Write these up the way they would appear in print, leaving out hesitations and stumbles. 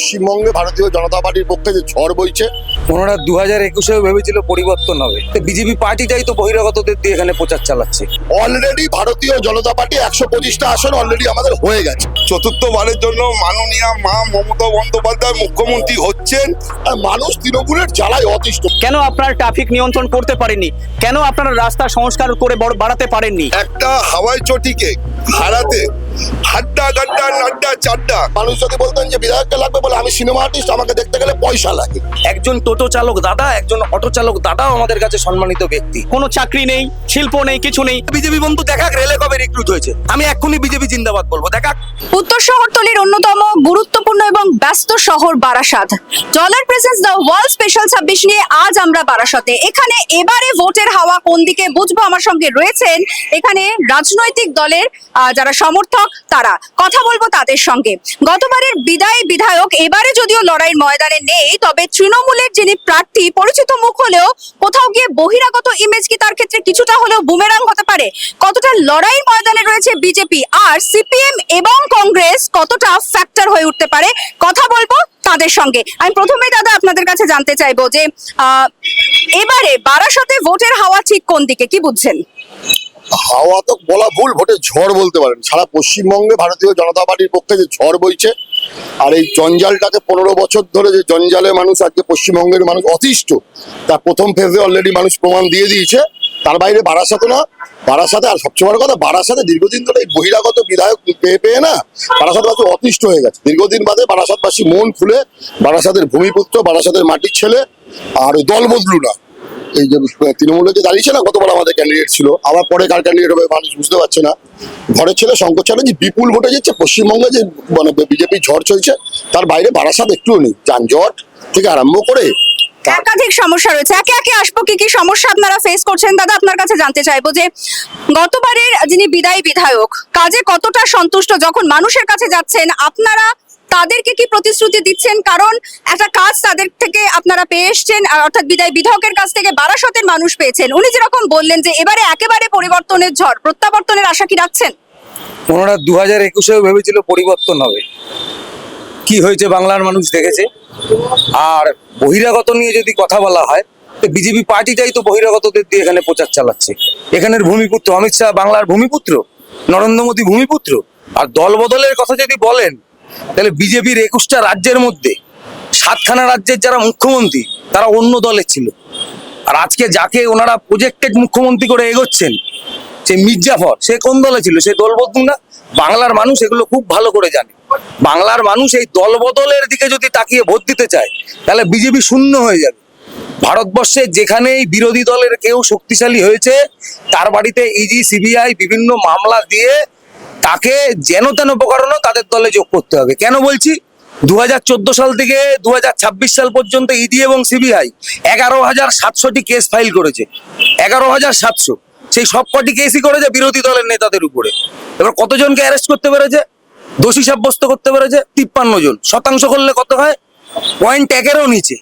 পশ্চিমবঙ্গে ভারতীয় জনতা পার্টির পক্ষে যে ঝড় বইছে। ওনারা 2021-এও ভেবেছিল পরিবর্তন হবে, বিজেপি পার্টিটাই তো বহিরাগতদের দিয়ে এখানে প্রচার চালাচ্ছে। অলরেডি ভারতীয় জনতা পার্টি 125টা আসন অলরেডি আমাদের হয়ে গেছে। চতুর্থবারের জন্য মাননীয়া মা মমতা বন্দ্যোপাধ্যায় মুখ্যমন্ত্রী হচ্ছেন। আর মানুষ তৃণমূলের জ্বালায় অতিষ্ঠ। কেন আপনারা ট্রাফিক নিয়ন্ত্রণ করতে পারেননি? কেন আপনারা রাস্তা সংস্কার করে বাড়াতে পারেননি? একটা হাওয়াই চটিকে হারাতে হাড্ডা গাড্ডা নাড্ডা চাড্ডা। মানুষ যদি বলতেন যে বিধায়ককে লাগবে বলে, আমি সিনেমা আর্টিস্ট, আমাকে দেখতে গেলে পয়সা লাগে। একজন টোটো চালক দাদা, একজন অটো চালক দাদাও আমাদের কাছে সম্মানিত ব্যক্তি। কোনো চাকরি নেই, শিল্প নেই, কিছু নেই। বিজেপি বন্ধু দেখাক রেলে কবে রিক্রুট হয়েছে, আমি এক্ষুনি বিজেপি জিন্দাবাদ বলবো, দেখাক। উত্তর শহরতলির অন্যতম গুরুত্বপূর্ণ এবং ব্যস্ত শহর Barasat. Dollar presents the world special 26 নিয়ে আজ আমরা বারাসাতে। এখানে এবারে ভোটের হাওয়া কোন দিকে বুঝবো। আমার সঙ্গে রয়েছেন এখানে রাজনৈতিক দলের যারা সমর্থক, তারা কথা বলবো তাদের সঙ্গে। গতবারের বিদায়ী বিধায়ক এবারে যদিও লড়াইয়ের ময়দানে নেই, তবে তৃণমূলের যিনি প্রার্থী পরিচিত মুখ হলেও কোথাও গিয়ে বহিরাগত ইমেজ কি তার ক্ষেত্রে কিছুটা হলেও বুমেরাং হতে পারে? কতটা লড়াইয়ের ময়দানে রয়েছে বিজেপি আর সিপিএম এবং কংগ্রেস কতটা ফ্যাক্টর হয়ে উঠতে পারে, কথা বলবো তাদের সঙ্গে। আমি প্রথমেই দাদা আপনাদের কাছে জানতে চাইবো যে এবারে বারাসাতে ভোটের হাওয়া ঠিক কোন দিকে, কি বুঝছেন? হাওয়া তো বলা ভুল, ভোটের ঝড় বলতে পারেন। সারা পশ্চিমবঙ্গে ভারতীয় জনতা পার্টির পক্ষে যে ঝড় বইছে, আর এই জঞ্জালটাকে 15 বছর ধরে যে জঞ্জালে মানুষ আজকে পশ্চিমবঙ্গের মানুষ অতিষ্ঠ, তার প্রথম ফেজে অলরেডি মানুষ প্রমাণ দিয়ে দিয়েছে। তার বাইরে বারাসাতে না, বারাসাতে আর সবচেয়ে বড় কথা, বারাসাতে দীর্ঘদিন ধরে এই বহিরাগত বিধায়ক পেয়ে না বারাসাতবাসী অতিষ্ঠ হয়ে গেছে। দীর্ঘদিন বাদে বারাসাতবাসী মন খুলে বারাসাতের ভূমিপুত্র, বারাসাতের মাটির ছেলে, আর দল বদলু না, এই যে তৃণমূলে যে দাঁড়িয়েছে না, গতবার আমাদের ক্যান্ডিডেট ছিল, আবার পরে কার ক্যান্ডিডেট হবে মানুষ বুঝতে পারছে না। ঘরের ছেলে শঙ্কর চ্যাটার্জি বিপুল ভোটে যাচ্ছে। পশ্চিমবঙ্গে যে মানে বিজেপি ঝড় চলছে, তার বাইরে বারাসাত একটুও নেই। যানজট থেকে আরম্ভ করে একাধিক সমস্যা রয়েছে, একে একে আসবো। কি কি সমস্যা আপনারা ফেস করছেন দাদা, আপনার কাছে জানতে চাইবো যে গতবারের যিনি বিদায়ী বিধায়ক কাজে কতটা সন্তুষ্ট? যখন মানুষের কাছে যাচ্ছেন আপনারা তাদেরকে কি প্রতিশ্রুতি দিচ্ছেন? কারণ একটা কাজ তাদের থেকে আপনারা পেয়ে এসছেন, অর্থাৎ বিদায়ী বিধায়কের কাছ থেকে বারাসতের মানুষ পেয়েছেন। উনি যেরকম বললেন যে এবারে একেবারে পরিবর্তনের ঝড়, প্রত্যাবর্তনের আশা কি রাখছেন? ওনারা 2021-এও ভেবেছিল পরিবর্তন হবে, কি হয়েছে বাংলার মানুষ দেখেছে। আর বহিরাগত নিয়ে যদি কথা বলা হয়, তো বিজেপি পার্টিটাই তো বহিরাগতদের দিয়ে এখানে প্রচার চালাচ্ছে। এখানের ভূমিপুত্র অমিত শাহ বাংলার ভূমিপুত্র, নরেন্দ্র মোদী ভূমিপুত্র। আর দল বদলের কথা যদি বলেন, তাহলে বিজেপির 21টা রাজ্যের মধ্যে 7খানা রাজ্যের যারা মুখ্যমন্ত্রী তারা অন্য দলের ছিল। আর আজকে যাকে ওনারা প্রজেক্টেড মুখ্যমন্ত্রী করে এগোচ্ছেন, সে মির্জাফর, সে কোন দলে ছিল? সে দল বদলু না। বাংলার মানুষ এগুলো খুব ভালো করে জানে। বাংলার মানুষ এই দল বদলের দিকে যদি তাকিয়ে ভোট দিতে চায়, তাহলে বিজেপি শূন্য হয়ে যাবে। ভারতবর্ষে যেখানেই বিরোধী দলের কেউ শক্তিশালী হয়েছে, তার বাড়িতে ইডি সিবিআই বিভিন্ন মামলা দিয়ে তাকে যেন তেন প্রকারণে তাদের দলে যোগ করতে হবে। কেন বলছি? 2014 সাল থেকে 2026 সাল পর্যন্ত ইডি এবং সিবিআই 11,700টি কেস ফাইল করেছে। 11,700, সেই সবকটি কেসই করেছে বিরোধী দলের নেতাদের উপরে। এবার কতজনকে অ্যারেস্ট করতে পেরেছে, দোষী সাব্যস্ত করতে পেরেছে? 53 জন। শতাংশ করলে কত হয়? 0.1-এরও নিচে।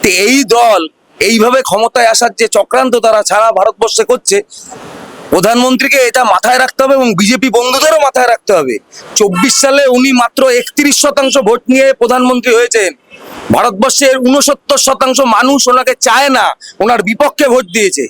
তো এই দল এইভাবে ক্ষমতায় আসার যে চক্রান্ত তারা সারা ভারতবর্ষে করছে, প্রধানমন্ত্রীকে এটা মাথায় রাখতে হবে এবং বিজেপি বন্ধুদেরও মাথায় রাখতে হবে। 24 সালে উনি মাত্র 31% ভোট নিয়ে প্রধানমন্ত্রী হয়েছেন। ভারতবর্ষের 69% মানুষ ওনাকে চায় না, ওনার বিপক্ষে ভোট দিয়েছে।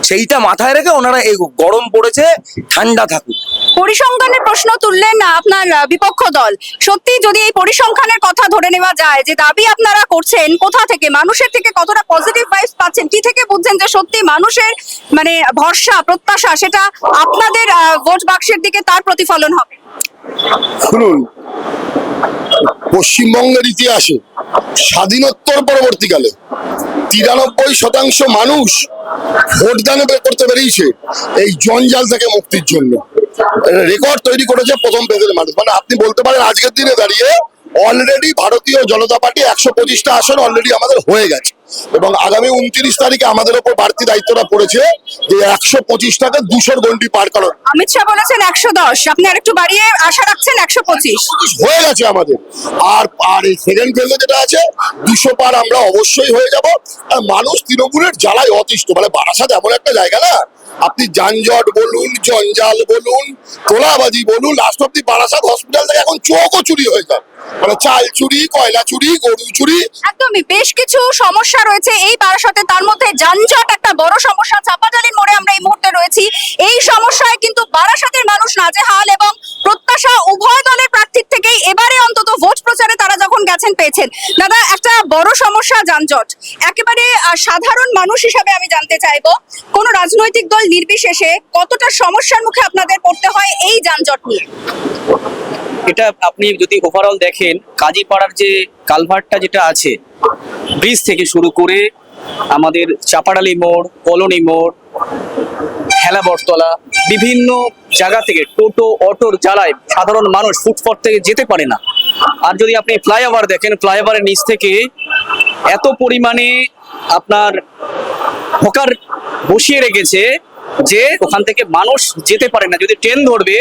সেইটা মাথায় রেখে ওনারা এই গরম পড়েছে, ঠান্ডা থাকুক। পরিসংখ্যানের প্রশ্ন তুললেন না আপনার বিপক্ষ দল। সত্যি যদি এই পরিসংখ্যানের কথা ধরে নেওয়া যায়, যে দাবি আপনারা করছেন, কোথা থেকে, মানুষের থেকে কতটা পজিটিভ ভাইবস পাচ্ছেন, কি থেকে বুঝছেন যে সত্যি মানুষের মানে ভরসা প্রত্যাশা সেটা আপনাদের ভোট বাক্সের দিকে তার প্রতিফলন হবে? শুনুন, পশ্চিমবঙ্গের ইতিহাসে স্বাধীনোত্তর পরবর্তীকালে 93% মানুষ ভোটদান করতে বেরিয়েছে এই জঞ্জাল থেকে মুক্তির জন্য। রেকর্ড তৈরি করেছে প্রথম ফেজের মানুষ। মানে আপনি বলতে পারেন আজকের দিনে দাঁড়িয়ে অলরেডি ভারতীয় জনতা পার্টি 125টা আসন অলরেডি আমাদের হয়ে গেছে। এবং আগামী 29 তারিখে আমাদের ওপর বাড়তি দায়িত্বটা পড়েছে যে 125 টাকা 200 গন্ডি পার কারণ অমিত শাহ বলেছেন 110, আপনি আর একটু বাড়িয়ে আশা রাখছেন 125। হয়ে গেছে আমাদের। আর আর এই সেকেন্ড ফেজে যেটা আছে 200 পার আমরা অবশ্যই হয়ে যাব। আর মানুষ তৃণমূলের জ্বালায় অতিষ্ঠ, মানে বারাসাত এমন একটা জায়গা না, আপনি যানজট বলুন, জঞ্জাল বলুন, তোলাবাজি বলুন, লাস্ট অব্দি বারাসাত হসপিটাল থেকে এখন চোখও চুরি হয়ে যায়, মানে চাল চুরি, কয়লা চুরি, গরু চুরি। একদমই বেশ কিছু সমস্যা রয়েছে এই বারাসাতে, তার মধ্যে যানজট একটা বড় সমস্যা। চাপাডালির মোড়ে আমরা এই মুহূর্তে রয়েছি, এই সমস্যায় কিন্তু বারাসাতের মানুষ নাজেহাল এবং প্রত্যাশা উভয় দলের প্রার্থীর থেকেই এবারে অন্তত ভোট প্রচারে তারা যখন গেছেন পেয়েছেন। দাদা, একটা বড় সমস্যা যানজট, একেবারে সাধারণ মানুষ হিসাবে আমি জানতে চাইবো কোন রাজনৈতিক দল নির্বিশেষে কতটা সমস্যার মুখে আপনাদের পড়তে হয় এই যানজট নিয়ে? এটা আপনি যদি ওভারঅল দেখেন, কাজীপাড়ার যে কালভার্টটা যেটা আছে, ব্রিজ থেকে শুরু করে আমাদের চাপাডালি মোড়, কলোনি মোড়, হেলা বটতলা, বিভিন্ন জায়গা থেকে টোটো অটোর জ্বালায় সাধারণ মানুষ ফুটপাথ থেকে যেতে পারে না। আর যদি আপনি ফ্লাইওভার দেখেন, ফ্লাইওভারের নিচ থেকে এত পরিমাণে আপনার হকার বসিয়ে রেখেছে যে ওখান থেকে মানুষ যেতে পারে না। যদি ট্রেন ধরবে,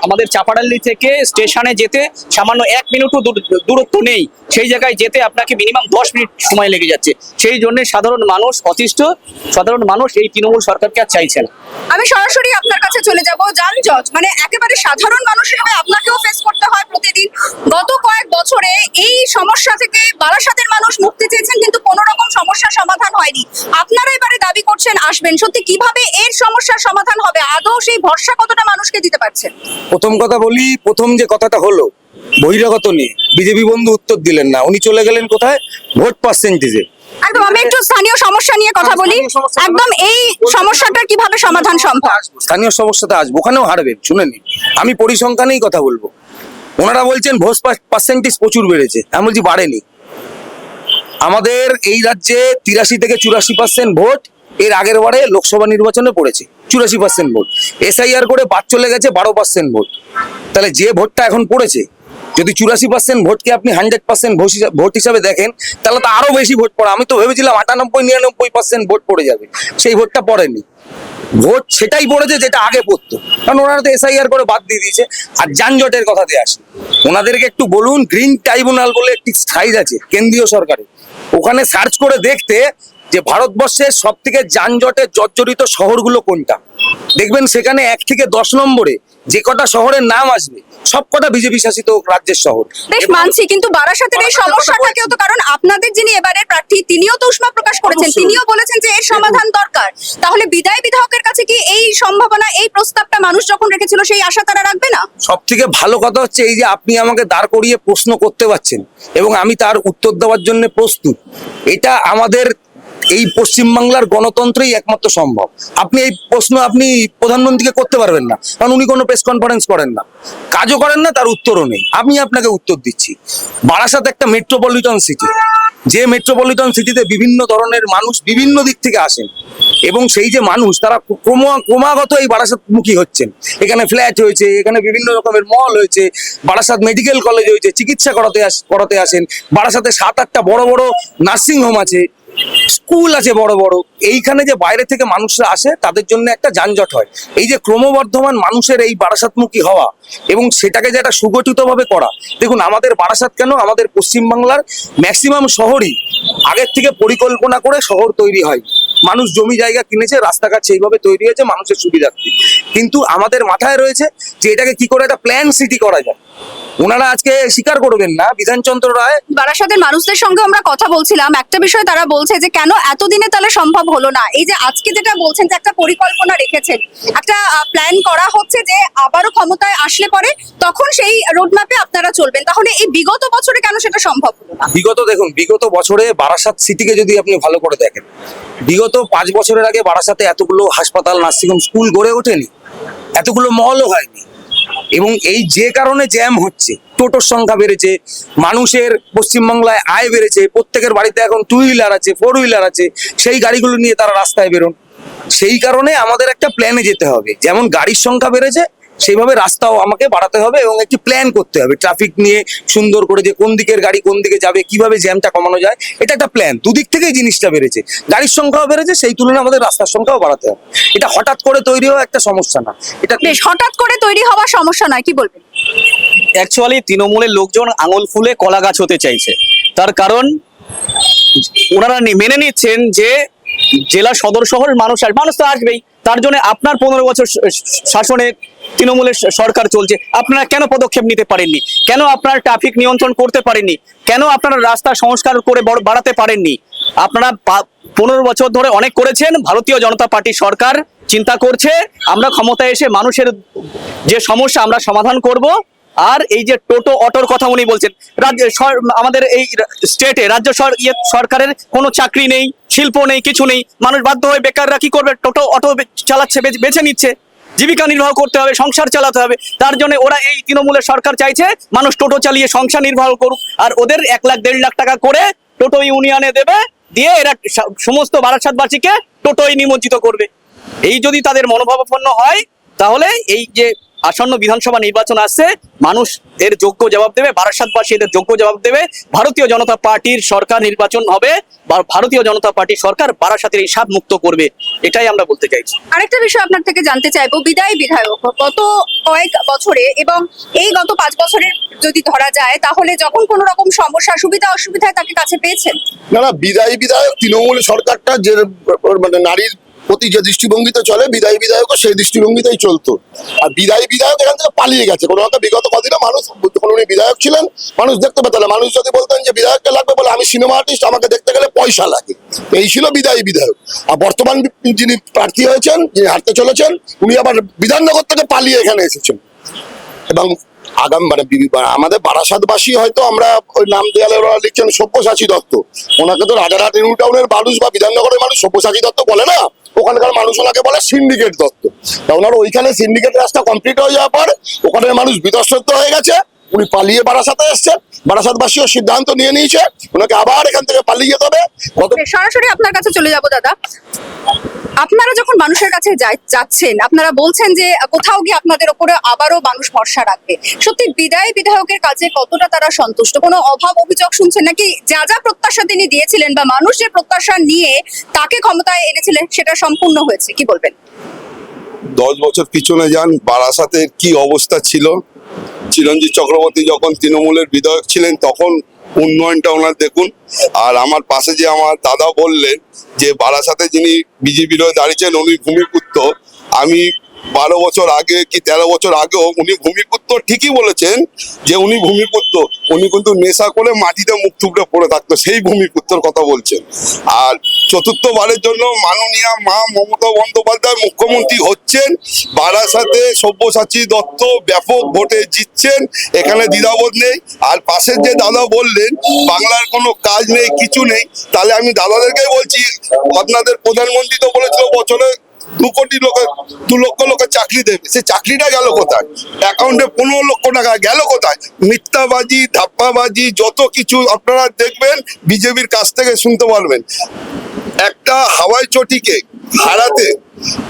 আমাদের চাপাডালি থেকে স্টেশনে যেতে সামান্য 1 মিনিটও দূরত্ব নেই, সেই জায়গায় যেতে আপনাকে মিনিমাম 10 মিনিট সময় লেগে যাচ্ছে। সেই জন্য সাধারণ মানুষ অতিষ্ঠ, সাধারণ মানুষ এই তৃণমূল সরকারকে আর চাইছে না। আমি সরাসরি আপনার কাছে চলে যাব। যানজট মানে একেবারে সাধারণ মানুষ হিসেবে আপনাকেও ফেস করতে হয় প্রতিদিন। গত কয়েক বছরে এই সমস্যা থেকে বারাসাতের মানুষ মুক্তি চেয়েছেন, কিন্তু কোনো রকম সমস্যার সমাধান হয়নি। আপনারা এবারে দাবি করছেন আসবেন, সত্যি কিভাবে এর সমস্যার সমাধান হবে? আদৌ সেই ভরসা কতটা মানুষকে দিতে পারছেন? প্রথম কথা বলি, প্রথম যে কথাটা হলো বহিরাগত নিয়ে, বিজেপি বন্ধু উত্তর দিলেন না, উনি চলে গেলেন কোথায়? ভোট পার্সেন্টেজে। একদম, আমি একটু স্থানীয় সমস্যা নিয়ে কথা বলি। একদম, এই সমস্যাটার কিভাবে সমাধান সম্ভব? স্থানীয় সমস্যাতে আসবো, ওখানেও হারবেন, শুনে নিন। আমি পরিসংখ্যানেই কথা বলবো। ওনারা বলছেন ভোট পার্সেন্টেজ প্রচুর বেড়েছে, আমি বলছি বাড়েনি। আমাদের এই রাজ্যে 83 থেকে 84% ভোট এর আগের বারে লোকসভা নির্বাচনে পড়েছে, 84% ভোট। SIR করে বাদ চলে গেছে 12% ভোট। তাহলে যে ভোটটা এখন পড়েছে, যদি 84% ভোটকে আপনি 100% ভোট হিসাবে দেখেন, তাহলে তো আরো বেশি ভোট পড়ে। আমি তো ভেবেছিলাম 98-99% ভোট পড়ে যাবে, সেই ভোটটা পড়েনি। ভোট সেটাই পড়েছে যেটা আগে পড়তো, কারণ ওনারা তো SIR করে বাদ দিয়ে দিয়েছে। আর যানজটের কথাতে আসি, ওনাদেরকে একটু বলুন, গ্রিন ট্রাইব্যুনাল বলে একটি সাইট আছে কেন্দ্রীয় সরকারের, ওখানে সার্চ করে দেখতে যে ভারতবর্ষের সব থেকে যানজটে জর্জরিত শহরগুলো কোনটা, দেখবেন সেখানে 1 থেকে 10 নম্বরে যে কটা শহরের নাম আসবে সব কটা বিজেপি শাসিত রাজ্যের শহর। বেশ মানছি, কিন্তু বারাসাতের এই সমস্যাটাকেও তো, কারণ আপনাদের যিনি এবারের প্রার্থী তিনিও তো উষ্মা প্রকাশ করেছেন, তিনিও বলেছেন যে এর সমাধান দরকার। তাহলে বিদায় বিধায়কের কাছে কি এই সম্ভাবনা, এই প্রস্তাবটা মানুষ যখন রেখেছিল সেই আশা তারা রাখবে না? সব থেকে ভালো কথা হচ্ছে এই যে আপনি আমাকে দাঁড় করিয়ে প্রশ্ন করতে পারছেন এবং আমি তার উত্তর দেওয়ার জন্য প্রস্তুত। এটা আমাদের এই পশ্চিমবাংলার গণতন্ত্রেই একমাত্র সম্ভব। আপনি এই প্রশ্ন আপনি প্রধানমন্ত্রীকে করতে পারবেন না, কারণ উনি কোনো প্রেস কনফারেন্স করেন না, কাজও করেন না, তার উত্তরও নেই। আমি আপনাকে উত্তর দিচ্ছি। বারাসাত একটা মেট্রোপলিটন সিটি, যে মেট্রোপলিটন সিটিতে বিভিন্ন ধরনের মানুষ বিভিন্ন দিক থেকে আসেন, এবং সেই যে মানুষ তারা ক্রমাগত এই বারাসাতমুখী হচ্ছেন। এখানে ফ্ল্যাট হয়েছে, এখানে বিভিন্ন রকমের মল হয়েছে, বারাসাত মেডিকেল কলেজ হয়েছে, চিকিৎসা করাতে আসেন। বারাসাতে 7-8টা বড় বড় নার্সিং হোম আছে, স্কুল আছে বড় বড়। এইখানে যে বাইরে থেকে মানুষরা আসে তাদের জন্য একটা যানজট হয়। এই যে ক্রমবর্ধমান মানুষের এই বারাসাতমুখী হওয়া এবং সেটাকে যে একটা সুগঠিতভাবে করা, দেখুন আমাদের বারাসাত কেন, আমাদের পশ্চিমবাংলার ম্যাক্সিমাম শহরই আগের থেকে পরিকল্পনা করে শহর তৈরি হয়। মানুষ জমি জায়গা কিনেছে, রাস্তাঘাট সেইভাবে তৈরি হয়েছে মানুষের সুবিধার্থে, কিন্তু আমাদের মাথায় রয়েছে যে এটাকে কি করে একটা প্ল্যান সিটি করা যায়। ওনারা আজকে স্বীকার করবেন না, বিধানচন্দ্র রায়। বারাসাতের মানুষদের সঙ্গে আমরা কথা বলছিলাম, একটা বিষয় তারা বলছে যে কেন এতদিনে তাহলে সম্ভব হলো না। এই যে আজকে যেটা বলছেন যে একটা পরিকল্পনা রেখেছেন, একটা প্ল্যান করা হচ্ছে যে আবারও ক্ষমতায় আসলে পরে তখন সেই রোডম্যাপে আপনারা চলবেন, তাহলে এই বিগত বছরে কেন সেটা সম্ভব হলো না? বিগত বছরে বারাসাত সিটিকে যদি আপনি ভালো করে দেখেন, বিগত 5 বছরের আগে বারাসাতে এতগুলো হাসপাতাল, নার্সিংহোম, স্কুল গড়ে ওঠেনি, এতগুলো মলও হয়নি। এবং এই যে কারণে জ্যাম হচ্ছে, টোটোর সংখ্যা বেড়েছে, মানুষের পশ্চিমবাংলায় আয় বেড়েছে, প্রত্যেকের বাড়িতে এখন 2 হুইলার আছে, 4 হুইলার আছে, সেই গাড়িগুলো নিয়ে তারা রাস্তায় বেরোন। সেই কারণে আমাদের একটা প্ল্যানে যেতে হবে। যেমন গাড়ির সংখ্যা বেড়েছে, সেইভাবে রাস্তাও আমাকে বাড়াতে হবে এবং একটি প্ল্যান করতে হবে ট্রাফিক নিয়ে সুন্দর করে, যে কোন দিকের গাড়ি কোন দিকে যাবে, কিভাবে জ্যামটা কমানো যায়, এটা একটা প্ল্যান। দুদিক থেকেই জিনিসটা বেড়েছে, গাড়ির সংখ্যাও বেড়েছে, সেই তুলনায় আমাদের রাস্তার সংখ্যাও বাড়াতে হবে। এটা হঠাৎ করে তৈরি হওয়া একটা সমস্যা না, এটা বেশ, হঠাৎ করে তৈরি হওয়া সমস্যা নয়, কি বলবেন? অ্যাকচুয়ালি তৃণমূলের লোকজন আঙুল ফুলে কলা গাছ হতে চাইছে। তার কারণ ওনারা মেনে নিচ্ছেন যে জেলা সদর শহর মানুষ তো আসবেই, তার জন্য আপনার 15 বছর শাসনে তৃণমূলের সরকার চলছে, আপনারা কেন পদক্ষেপ নিতে পারেননি? কেন আপনারা ট্রাফিক নিয়ন্ত্রণ করতে পারেননি? কেন আপনারা রাস্তা সংস্কার করে বাড়াতে পারেননি? আপনারা 15 বছর ধরে অনেক করেছেন। ভারতীয় জনতা পার্টি সরকার চিন্তা করছে আমরা ক্ষমতায় এসে মানুষের যে সমস্যা আমরা সমাধান করব। আর এই যে টোটো অটোর কথা উনি বলছেন, আমাদের এই স্টেটে রাজ্য সরকারের কোনো চাকরি নেই, শিল্প নেই, কিছু নেই। মানুষ বাধ্য হয়ে বেকাররা কি করবে? টোটো অটো চালাচ্ছে, বেছে নিচ্ছে, জীবিকা নির্বাহ করতে হবে, সংসার চালাতে হবে। তার জন্য ওরা এই তৃণমূলের সরকার চাইছে মানুষ টোটো চালিয়ে সংসার নির্বাহ করুক, আর ওদের 1 লাখ 1.5 লাখ টাকা করে টোটো ইউনিয়নে দেবে, দিয়ে এরা সমস্ত বারাসাতবাসীকে টোটোই নিমজ্জিত করবে। এই যদি তাদের মনোভাবাপন্ন হয়, তাহলে এই যে আসন্ন বিধানসভা নির্বাচন আসছে, মানুষ এর যোগ্য জবাব দেবে, বারাসাতবাসী এদের যোগ্য জবাব দেবে। ভারতীয় জনতা পার্টির সরকার নির্বাচন হবে, ভারতীয় জনতা পার্টি সরকার বারাসাতের এই সাপ মুক্ত করবে, এটাই আমরা বলতে চাইছি। আরেকটা বিষয় আপনার থেকে জানতে চাইবো, বিদায়ী বিধায়ক গত কয়েক বছরে এবং এই গত 5 বছরের যদি ধরা যায়, তাহলে যখন কোনো রকম সমস্যা সুবিধা অসুবিধায় তাকে কাছে পেয়েছেন? না, বিদায়ী বিধায়ক তৃণমূল সরকারটা যে মানে নারীর প্রতি যে দৃষ্টিভঙ্গিতে চলে, বিদায়ী বিধায়কও সেই দৃষ্টিভঙ্গিতেই চলতো। আর বিদায়ী বিধায়ক এখান থেকে পালিয়ে গেছে কোনো একটা। বিগত কদিনে মানুষ, যখন উনি বিধায়ক ছিলেন, মানুষ দেখতে পেতেন। মানুষ যদি বলতেন যে বিধায়ককে লাগবে, বলে আমি সিনেমা আর্টিস্ট, আমাকে দেখতে গেলে পয়সা লাগে, এই ছিল বিদায়ী বিধায়ক। আর বর্তমান যিনি প্রার্থী হয়েছেন, যিনি হাঁটতে চলেছেন, উনি আবার বিধাননগর থেকে পালিয়ে এখানে এসেছেন। এবং আগাম মানে আমাদের বারাসাতবাসী, হয়তো আমরা ওই নাম দেয়ালে ওরা লিখছেন সব্যসাচী দত্ত, ওনাকে তো রাজারহাট নিউ টাউনের মানুষ বা বিধাননগরের মানুষ সব্যসাচী দত্ত বলে না, ওখানকার মানুষ ওনাকে বলে সিন্ডিকেট দত্ত। তা ওনার ওইখানে সিন্ডিকেট রাস্তা কমপ্লিট হয়ে যাওয়ার পর ওখানের মানুষ বিতস্তত হয়ে গেছে, উনি পালিয়ে বারাসাতে এসছেন। বারাসাতবাসীও সিদ্ধান্ত নিয়ে নিয়েছে ওনাকে আবার এখান থেকে পালিয়ে যেতে হবে। সরাসরি আপনার কাছে চলে যাব দাদা। আপনারা যখন মানুষের কাছে যাচ্ছেন, আপনারা বলছেন যে কোথাও গিয়ে আপনাদের উপরে আবারও মানুষ ভরসা রাখবে। সত্যি বিদায়ী বিধায়কের কাছে কতটা তারা সন্তুষ্ট? কোনো অভাব অভিযোগ শুনছেন নাকি? যা যা প্রত্যাশা তিনি দিয়েছিলেন বা মানুষ যে প্রত্যাশা নিয়ে তাকে ক্ষমতায় এনেছিলেন, সেটা সম্পূর্ণ হয়েছে, কি বলবেন? 10 বছর পিছনে যান, বারাসাতের কি অবস্থা ছিল। চিরঞ্জিত চক্রবর্তী যখন তৃণমূলের বিধায়ক ছিলেন, তখন উন্নয়নটা ওনার দেখুন। আর আমার পাশে যে আমার দাদা বললেন যে বারাসাতে যিনি বিজেপির হয়ে দাঁড়িয়েছেন, উনি ভূমিপুত্র। আমি 12 বছর আগে কি 13 বছর আগেও উনি ভূমিপুত্র ঠিকই বলেছেন যে উনি ভূমিপুত্র। উনি কিন্তু নেশা করে মাটিতে মুখ থুবড়ে পড়ে থাকতো, সেই ভূমিপুত্রের কথা বলছেন। আর চতুর্থবারের জন্য মাননীয়া মা মমতা বন্দ্যোপাধ্যায় মুখ্যমন্ত্রী হচ্ছেন। বারাসাতে সব্যসাচী দত্ত ব্যাপক ভোটে জিতছেন, এখানে দ্বিধাবোধ নেই। আর পাশের যে দাদা বললেন বাংলার কোনো কাজ নেই, কিছু নেই, তাহলে আমি দাদাদেরকে বলছি, আপনাদের প্রধানমন্ত্রী তো বলেছিল বছরে 2 লক্ষ লোকের চাকরি দেবে, সে চাকরিটা গেল কোথায়? অ্যাকাউন্টে 15 লক্ষ টাকা গেল কোথায়? মিথ্যাবাজি, ধাপ্পাবাজি, যত কিছু আপনারা দেখবেন বিজেপির কাছ থেকে শুনতে পারবেন। একটা হাওয়াই চটিকে হারাতে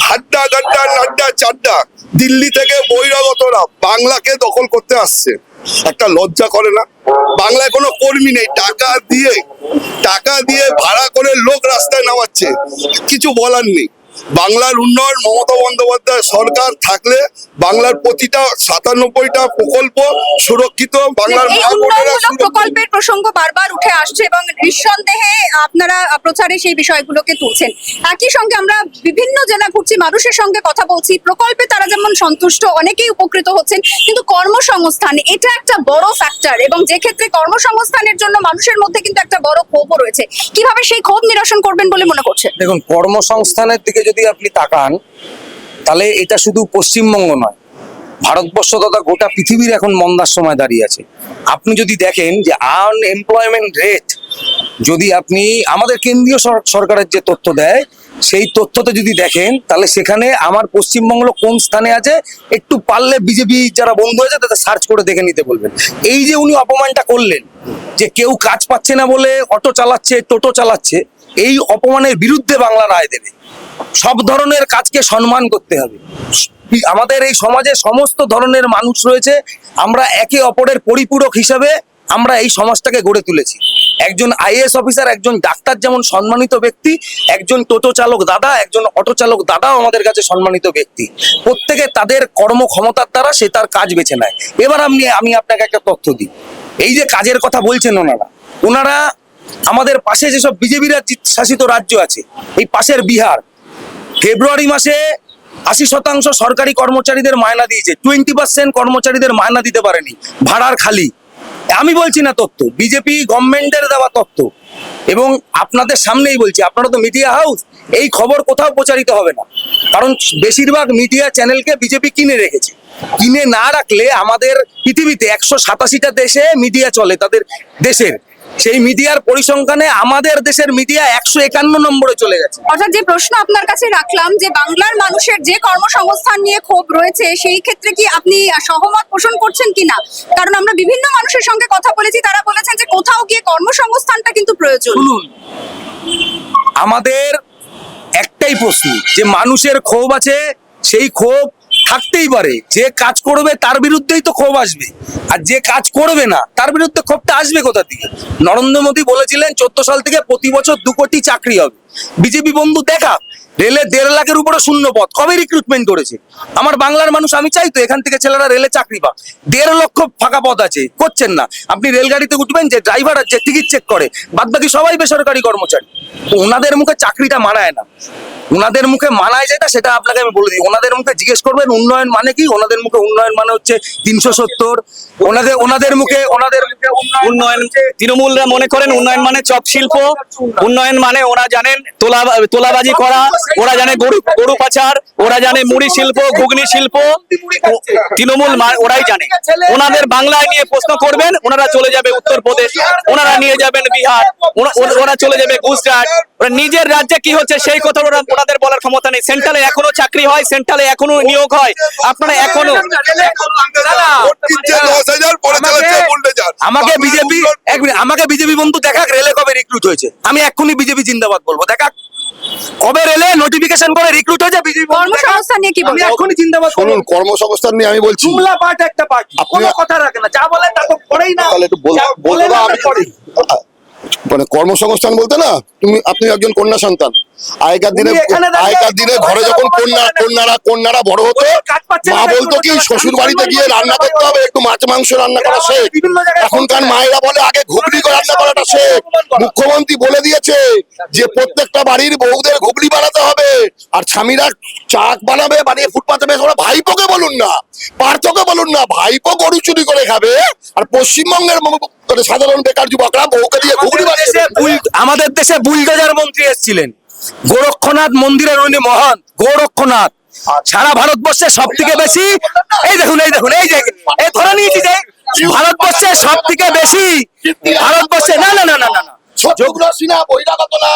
হাড্ডা গাড্ডা নাড্ডা চাড্ডা দিল্লি থেকে বহিরাগতরা বাংলাকে দখল করতে আসছে। একটা লজ্জা করে না? বাংলায় কোনো কর্মী নেই, টাকা দিয়ে ভাড়া করে লোক রাস্তায় নামাচ্ছে, কিছু বলার নেই। বাংলার উন্নয়ন মমতা বন্দ্যোপাধ্যায় সরকার থাকলে বাংলার প্রতিটা 97টা প্রকল্প সুরক্ষিত। বাংলার প্রকল্পের প্রসঙ্গ বারবার উঠে আসছে এবং নিঃসন্দেহে আপনারা প্রচারে সেই বিষয়গুলোকে তুলছেন। একই সঙ্গে আমরা বিভিন্ন জেলা ঘুরছি, মানুষের সঙ্গে কথা বলছি, প্রকল্পে তারা যেমন সন্তুষ্ট, অনেকেই উপকৃত হচ্ছেন, কিন্তু কর্মসংস্থান এটা একটা বড় ফ্যাক্টর, এবং যে ক্ষেত্রে কর্মসংস্থানের জন্য মানুষের মধ্যে কিন্তু একটা বড় ক্ষোভও রয়েছে। কিভাবে সেই ক্ষোভ নিরসন করবেন বলে মনে করছেন? দেখুন, কর্মসংস্থানের দিকে যদি আপনি তাকান, তাহলে এটা শুধু পশ্চিমবঙ্গ নয়, ভারতবর্ষ তথা গোটা পৃথিবীর এখন মন্দার সময় দাঁড়িয়ে আছে। আপনি যদি দেখেন যে আনএমপ্লয়মেন্ট রেট, যদি আপনি আমাদের কেন্দ্রীয় সরকারের যে তথ্য দেয়, সেই তথ্যতে যদি দেখেন, তাহলে সেখানে আমার পশ্চিমবঙ্গ কোন স্থানে আছে, একটু পারলে বিজেপি যারা বন্ধু হয়েছে তাদের সার্চ করে দেখে নিতে বলবেন। এই যে উনি অপমানটা করলেন যে কেউ কাজ পাচ্ছে না বলে অটো চালাচ্ছে, টোটো চালাচ্ছে, এই অপমানের বিরুদ্ধে বাংলা রায় দেবে। সব ধরনের কাজকে সম্মান করতে হবে। আমাদের এই সমাজে সমস্ত ধরনের মানুষ রয়েছে, আমরা একে অপরের পরিপূরক হিসাবে আমরা এই সমাজটাকে গড়ে তুলেছি। একজন আইএএস অফিসার, একজন ডাক্তার যেমন সম্মানিত ব্যক্তি, একজন টোটো চালক দাদা, একজন অটো চালক দাদাও আমাদের কাছে সম্মানিত ব্যক্তি। প্রত্যেকে তাদের কর্মক্ষমতার দ্বারা সে তার কাজ বেছে নেয়। এবার আমি আপনাকে একটা তথ্য দিই। এই যে কাজের কথা বলছেন ওনারা আমাদের পাশে যেসব বিজেপির শাসিত রাজ্য আছে, এই পাশের বিহার, ফেব্রুয়ারি মাসে 80% সরকারি কর্মচারীদের মায়না দিয়েছে, 20% কর্মচারীদের মায়না দিতে পারেনি, ভাড়ার খালি। আমি বলছি না তথ্য, বিজেপি গভর্নমেন্টের দেওয়া তথ্য, এবং আপনাদের সামনেই বলছি, আপনারা তো মিডিয়া হাউস, এই খবর কোথাও প্রচারিত হবে না, কারণ বেশিরভাগ মিডিয়া চ্যানেলকে বিজেপি কিনে রেখেছে। কিনে না রাখলে আমাদের পৃথিবীতে 187টা দেশে মিডিয়া চলে তাদের দেশের, সেই মিডিয়ার পরিসংখ্যানে আমাদের দেশের মিডিয়া 151 নম্বরে চলে গেছে। অর্থাৎ যে প্রশ্ন আপনার কাছে রাখলাম যে বাংলার মানুষের যে কর্মসংস্থান নিয়ে ক্ষোভ রয়েছে, সেই ক্ষেত্রে কি আপনি সহমত পোষণ করছেন কিনা? কারণ আমরা বিভিন্ন মানুষের সঙ্গে কথা বলেছি, তারা বলেছেন যে কোথাও গিয়ে কর্মসংস্থানটা কিন্তু প্রয়োজন। শুনুন, আমাদের একটাই প্রশ্ন, যে মানুষের ক্ষোভ আছে, সেই ক্ষোভ থাকতেই পারে। যে কাজ করবে তার বিরুদ্ধেই তো ক্ষোভ আসবে, আর যে কাজ করবে না তার বিরুদ্ধে ক্ষোভটা আসবে কোথা থেকে? নরেন্দ্র মোদী বলেছিলেন 14 সাল থেকে প্রতি বছর 2 কোটি চাকরি হবে। বিজেপি বন্ধু দেখা রেলে 1.5 লাখের উপরে শূন্য পদ কবে রিক্রুটমেন্ট করেছে? আমার বাংলার মানুষ, আমি চাই তো এখান থেকে ছেলেরা রেলে চাকরি পাক। 1.5 লক্ষ ফাঁকা পদ আছে, করছেন না। আপনি রেলগাড়িতে উঠবেন, যে ড্রাইভার আছে টিকিট চেক করে, বাদ বাকি সবাই বেসরকারি কর্মচারী। তো ওনাদের মুখে চাকরিটা মানায় না, ওনাদের মুখে মানায় যেটা সেটা আপনাকে আমি বলে দিই। ওনাদের মুখে জিজ্ঞেস করবেন উন্নয়ন মানে কি, ওনাদের মুখে উন্নয়ন মানে হচ্ছে 370। ওনাদের মুখে উন্নয়ন, তৃণমূলরা মনে করেন উন্নয়ন মানে চপ শিল্প, উন্নয়ন মানে ওরা জানেন তোলাবাজি করা, ওরা জানে গরু পাচার, ওরা জানে মুড়ি শিল্প, ঘুগনি শিল্প। তৃণমূল ওরাই জানে। ওনাদের বাংলায় নিয়ে প্রশ্ন করবেন, ওনারা চলে যাবে উত্তরপ্রদেশ, ওনারা নিয়ে যাবেন বিহার, ওরা চলে যাবে গুজরাট। ওরা নিজের রাজ্যে কি হচ্ছে সেই কথা ওনাদের বলার ক্ষমতা নেই। সেন্ট্রালে এখনো চাকরি হয়, সেন্ট্রালে এখনো নিয়োগ হয়, আপনারা এখনো আমাকে বিজেপি বন্ধু দেখাক রেলে কবে রিক্রুট হয়েছে, আমি এক্ষুনি বিজেপি জিন্দাবাদ বলবো। দেখাক কবে রেলে নোটিফিকেশন করে রিক্রুট হয়েছে বিজেপি। কর্মসংস্থান নিয়ে কি আমি বলবেন? এক্ষুনি জিন্দাবাদ শুনুন, কর্মসংস্থান নিয়ে আমি বলছি, জুমলা পার্ট একটা পার্টি, কোনো কথা রাখে না, যা বলে তা তো করেই না। তাহলে একটু বলতে দাও, আমি মানে কর্মসংস্থান বলতে না, আপনি একজন কন্যা সন্তান। আগেকার দিনে ঘরে যখন কন্যারা বড় হতো, মা বলতো কি শ্বশুর বাড়িতে গিয়ে রান্না করতে হবে, একটু মাছ মাংস রান্না করা শেখ। এখনকার মায়েরা বলে আগে ঘুগনি করে রান্না করাটা শেখ। মুখ্যমন্ত্রী বলে দিয়েছে যে প্রত্যেকটা বাড়ির বউদের ঘুগনি বানাতে হবে, আর স্বামীরা চাক বানাবে, বানিয়ে ফুটপাতে বেশ। ওরা ভাইপোকে বলুন না, পার্থকে বলুন না, ভাইপো গরু চুরি করে খাবে, আর পশ্চিমবঙ্গের সাধারণ বেকার যুবকরা বউকে দিয়ে ঘুগনি বানিয়েছে। আমাদের দেশে বুলডোজার মন্ত্রী এসেছিলেন, গোরক্ষনাথ মন্দিরের উনি মহান গোরক্ষনাথ। সারা ভারতবর্ষে সব থেকে বেশি, এই দেখুন এই যে ধরে নিয়েছি যে ভারতবর্ষে সব থেকে বেশি, ভারতবর্ষে না না না না না শত্রুঘ্ন সিনহা বহিরাগত না,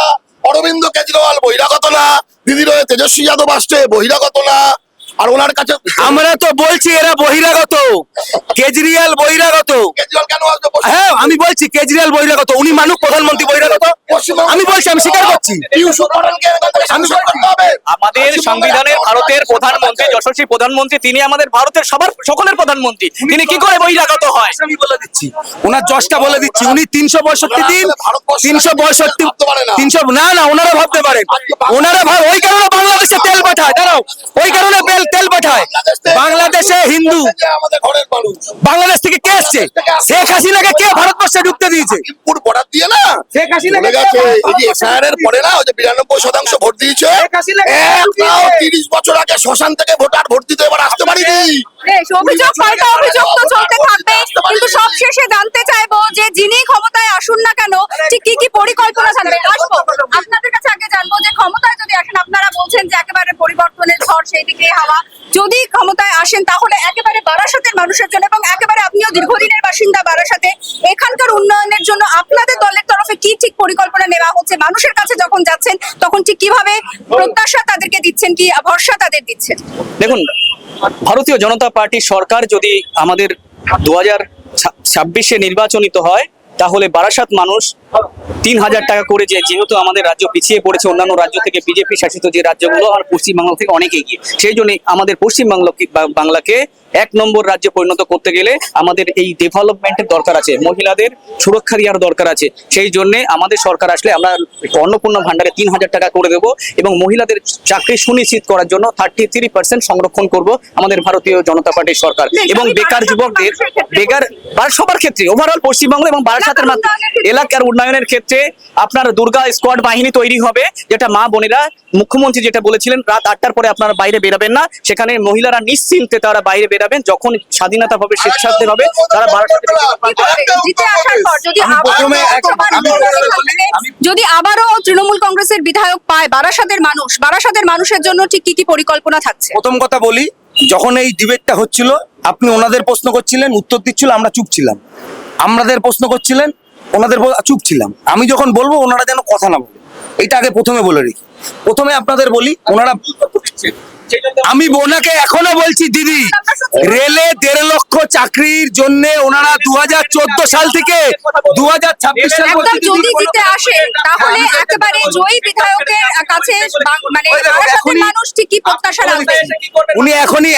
অরবিন্দ কেজরিওয়াল বহিরাগত না, দিদির তেজস্বী যাদব আসছে বহিরাগত না, আর ওনার কাছে আমরা তো বলছি এরা বহিরাগত। কেজরিওয়াল বহিরাগত, কেজরিওয়াল কেন আসবে? হ্যাঁ আমি বলছি কেজরিওয়াল বহিরাগত, উনি মানুষ প্রধানমন্ত্রী বহিরাগত। আমি বলছি, আমি স্বীকার করছি। আমাদের সংবিধানের ভারতের প্রধানমন্ত্রী, যশস্বী প্রধানমন্ত্রী, তিনি আমাদের ভারতের সকলের প্রধানমন্ত্রী, তিনি কি করে বহিরাগত হয়? আমি বলে দিচ্ছি, ওনার যশটা বলে দিচ্ছি। উনি 362 দিন, 300 না না ওনারা ভাবতে পারেন, ওনারা ওই কারণে বাংলাদেশে তেল পাঠায়, দাঁড়াও, ওই কারণে তেল পাঠায়। বাংলাদেশে হিন্দু, বাংলাদেশ থেকে কে এসছে? শেখ হাসিনাকে কে ভারতবর্ষে ঢুকতে দিয়েছে? বর্ডার দিয়ে না, শেখ হাসিনাকে গেছে এই যে এসআইআর এর পরে না, ওই যে 92% ভোট দিয়েছে। 30 বছর আগে শ্মশান থেকে ভোট দিতে এবার আসতে পারিনি। অভিযোগ পাল্টা অভিযোগ তো চলতে থাকবে, কিন্তু সবশেষে জানতে চাইবো যে যিনি ক্ষমতায় আসুন না কেন, ঠিক কি কি পরিকল্পনা থাকবে। আসবো আপনাদের কাছে, আগে জানবো যে ক্ষমতায় যদি আসেন, আপনারা বলছেন যে একেবারে পরিবর্তনের ঝড় সেই দিকে হাওয়া, যদি ক্ষমতায় আসেন তাহলে একেবারে বারাসতের মানুষের জন্য, এবং একেবারে আপনিও দীর্ঘদিনের বাসিন্দা বারাসতে, এখানকার উন্নয়নের জন্য আপনাদের দলের তরফে কি ঠিক পরিকল্পনা নেওয়া হচ্ছে? মানুষের কাছে যখন যাচ্ছেন তখন ঠিক কিভাবে প্রত্যাশা তাদেরকে দিচ্ছেন, কি ভরসা তাদের দিচ্ছেন? দেখুন, ভারতীয় জনতা পার্টি সরকার যদি আমাদের 2026-এ নির্বাচনিত হয়, তাহলে বারাসাত মানুষ 3,000 টাকা করে, যেহেতু আমাদের রাজ্য পিছিয়ে পড়েছে অন্যান্য রাজ্য থেকে, বিজেপি শাসিত যে রাজ্যগুলো আর পশ্চিমবাংলা থেকে অনেক এগিয়ে, সেই জন্য আমাদের বাংলাকে 1 নম্বর রাজ্যে পরিণত করতে গেলে আমাদের এই ডেভেলপমেন্টের দরকার আছে, মহিলাদের সুরক্ষা দেওয়ার দরকার আছে। সেই জন্য আমাদের সরকার আসলে আমরা অন্নপূর্ণা ভান্ডারে 3,000 টাকা করে দেবো এবং মহিলাদের চাকরি সুনিশ্চিত করার জন্য 33% সংরক্ষণ করব আমাদের ভারতীয় জনতা পার্টির সরকার। এবং বেকার যুবকদের, সবার ক্ষেত্রে ওভারঅল পশ্চিমবঙ্গ এবং বারাসাতের এলাকার উন্নয়নের ক্ষেত্রে আপনার দুর্গা স্কোয়াড বাহিনী তৈরি হবে, যেটা মা বোনেরা, মুখ্যমন্ত্রী যেটা বলেছিলেন রাত 8টার পরে আপনারা বাইরে বেরাবেন না, সেখানে মহিলারা নিশ্চিন্তে তারা বাইরে বেরাবেন, যখন স্বাধীনতা হবে, স্বেচ্ছাচার হবে, তারা বারাসাতে জিতে আসার পর যদি আবারও তৃণমূল কংগ্রেসের বিধায়ক পায় বারাসাতের মানুষের জন্য ঠিক কি কি পরিকল্পনা থাকছে? প্রথম কথা বলি, যখন এই ডিবেটটা হচ্ছিল আপনি ওনাদের প্রশ্ন করছিলেন, উত্তর দিচ্ছিল, আমরা চুপ ছিলাম। আমাদের প্রশ্ন করছিলেন, ওনাদের চুপ ছিলাম। আমি যখন বলবো ওনারা যেন কথা না বলে, এটা আগে প্রথমে বলে রেখি। প্রথমে আপনাদের বলি, ওনারা, আমি ওনাকে এখনো বলছি দিদি, রেলে 1.5 লক্ষ চাকরির জন্য ওনারা 2014 সাল থেকে 2026 সাল পর্যন্ত যদি জিতে আসে তাহলে একেবারে জয়ী বিধায়কের কাছে মানে বারাসাতের মানুষ ঠিক কি প্রত্যাশা রাখবে? উনি এখনই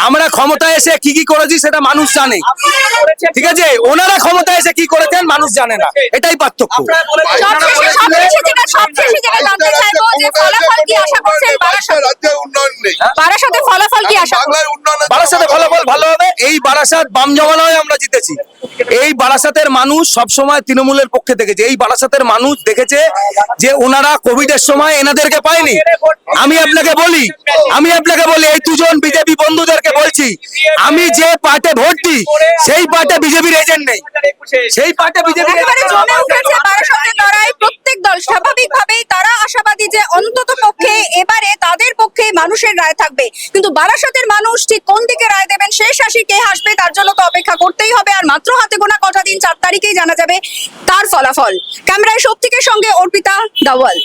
আমরা ক্ষমতায় এসে কি কি করেছি সেটা মানুষ জানে, ঠিক আছে? ওনারা ক্ষমতায় এসে কি করেছেন মানুষ জানে না, এটাই পার্থক্য। সবশেষে যেটা জানতে চাইবো যে ফলাফল কি আশা করছেন বারাসাতে ফলাফল কি আশা করছেন? বারাসাতে ফলাফল ভালো হবে। এই বারাসাত বাম জমানায় আমরা জিতেছি। এই বারাসাতের মানুষ সবসময় তৃণমূলের পক্ষে দেখেছে। এই বারাসাতের মানুষ দেখেছে যে ওনারা কোভিডের সময় এনাদেরকে পায়নি। আমি আপনাকে বলি এই দুজন বিজেপি বন্ধুদেরকে বলছি, আমি যে পার্টে ভোট দিই সেই পার্টে বিজেপির এজেন্ট নেই, সেই পার্টে বিজেপির একেবারে জমে উঠেছে বারাসাতের লড়াই। প্রত্যেক দল স্বাভাবিকভাবেই তারা আশাবাদী যে অন্তত পক্ষে এবারে তাদের পক্ষে মানুষের রায় থাকবে, কিন্তু বারাসাতের মানুষ ঠিক কোন দিকে রায় দেবেন, শেষ হাসি কে হাসবে, তার জন্য তো অপেক্ষা করতেই হবে। আর মাত্র হাতে গোনা কটা দিন, 4 তারিখেই জানা যাবে তার ফলাফল। ক্যামেরায় শক্তিকের সঙ্গে অর্পিতা, দ্য ওয়াল।